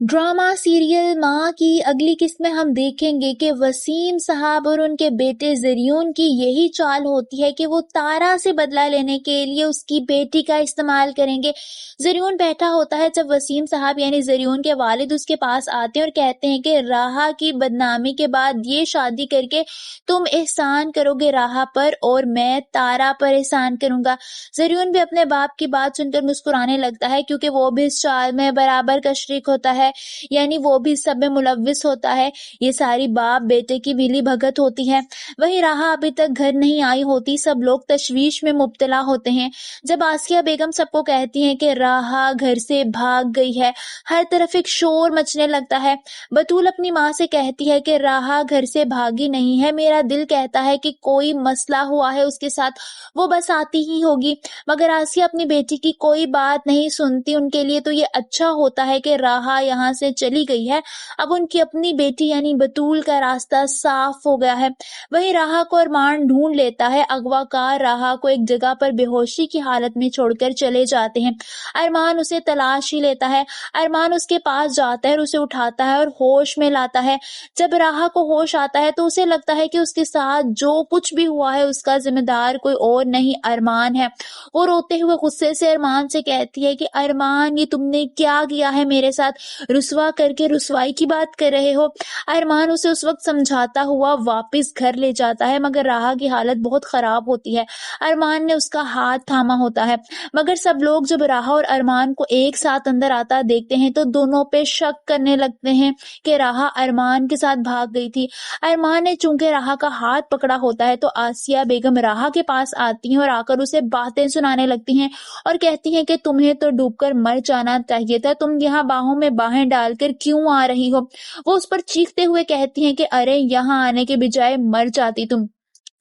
Drama serial माँ की अगली किस्त में हम देखेंगे कि वसीम साहब और उनके बेटे ज़रियून की यही चाल होती है कि वो तारा से बदला लेने के लिए उसकी बेटी का इस्तेमाल करेंगे। ज़रियून बैठा होता है जब वसीम साहब यानी ज़रियून के वालिद उसके पास आते हैं और कहते हैं कि राहा की बदनामी के बाद ये शादी करके तुम एहसान करोगे राहा पर और मैं तारा पर एहसान करूंगा। ज़रियून भी अपने बाप की बात सुनकर मुस्कुराने लगता है क्योंकि वो भी इस चाल में बराबर का शरीक होता है, यानी वो भी सब में मुलव्विस होता है। ये सारी बाप बेटे की मिली भगत होती है। वही राहा अभी तक घर नहीं आई होती, सब लोग तशवीश में मुब्तला होते हैं। जब आसिया बेगम सबको कहती हैं कि राहा घर से भाग गई है, हर तरफ एक शोर मचने लगता है। बतूल अपनी माँ से कहती है कि राहा घर से भागी नहीं है, मेरा दिल कहता है कि कोई मसला हुआ है उसके साथ, वो बस आती ही होगी। मगर आसिया अपनी बेटी की कोई बात नहीं सुनती। उनके लिए तो ये अच्छा होता है कि राहा यहाँ से चली गई है, अब उनकी अपनी बेटी यानी बतूल का रास्ता साफ हो गया है। वही राहा को अरमान ढूंढ लेता है। अगवाकार राहा को एक जगह पर बेहोशी की हालत में छोड़कर चले जाते हैं। अरमान उसे तलाश ही लेता है। अरमान उसके पास जाता है और उसे उठाता है और होश में लाता है। जब राहा को होश आता है तो उसे लगता है कि उसके साथ जो कुछ भी हुआ है उसका जिम्मेदार कोई और नहीं अरमान है। वो रोते हुए गुस्से से अरमान से कहती है कि अरमान, ये तुमने क्या किया है मेरे साथ, रुसवा करके रुसवाई की बात कर रहे हो। अरमान उसे उस वक्त समझाता हुआ वापस घर ले जाता है, मगर राहा की हालत बहुत खराब होती है। अरमान ने उसका हाथ थामा होता है, मगर सब लोग जब राहा और अरमान को एक साथ अंदर आता देखते हैं तो दोनों पे शक करने लगते हैं कि राहा अरमान के साथ भाग गई थी। अरमान ने चूंकि राहा का हाथ पकड़ा होता है तो आसिया बेगम राहा के पास आती हैं और आकर उसे बातें सुनाने लगती हैं और कहती हैं कि तुम्हें तो डूबकर मर जाना चाहिए था, तुम यहाँ बाहों में बाहें डालकर क्यों आ रही हो। वो उस पर चीखते हुए कहती हैं कि अरे यहाँ आने के बजाय मर जाती तुम।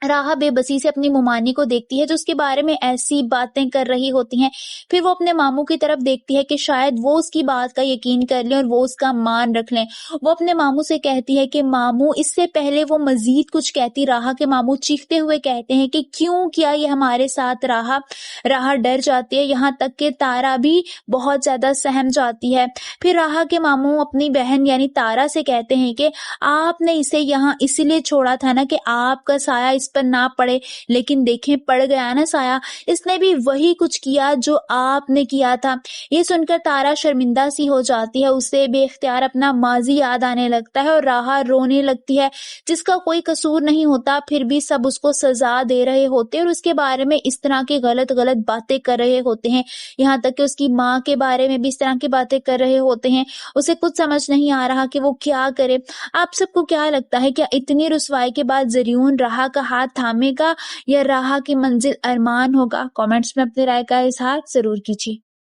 राहा बेबसी से अपनी मुमानी को देखती है जो उसके बारे में ऐसी बातें कर रही होती हैं। फिर वो अपने मामू की तरफ देखती है कि शायद वो उसकी बात का यकीन कर लें और वो उसका मान रख लें। वो अपने मामू से कहती है कि मामू, इससे पहले वो मजीद कुछ कहती, राहा के मामू चीखते हुए कहते हैं कि क्यों किया ये हमारे साथ राहा। राहा डर जाती है, यहाँ तक कि तारा भी बहुत ज्यादा सहम जाती है। फिर राहा के मामू अपनी बहन यानी तारा से कहते हैं कि आपने इसे यहाँ इसलिए छोड़ा था ना कि आपका साया इस पर ना पड़े, लेकिन देखें पड़ गया ना साया। इसने भी वही कुछ किया जो आपने किया था। ये सुनकर तारा शर्मिंदा सी हो जाती है, उसे बेख्तियार अपना माजी याद आने लगता है और राहा रोने लगती है, जिसका कोई कसूर नहीं होता, फिर भी सब उसको सजा दे रहे होते और उसके बारे में इस तरह की गलत गलत बातें कर रहे होते हैं। यहाँ तक कि उसकी माँ के बारे में भी इस तरह की बातें कर रहे होते हैं। उसे कुछ समझ नहीं आ रहा कि वो क्या करे। आप सबको क्या लगता है, क्या इतनी रुसवाई के बाद ज़रियून राहा का हाथ थामेगा या राहा की मंजिल अरमान होगा? कमेंट्स में अपनी राय का इजहार जरूर कीजिए।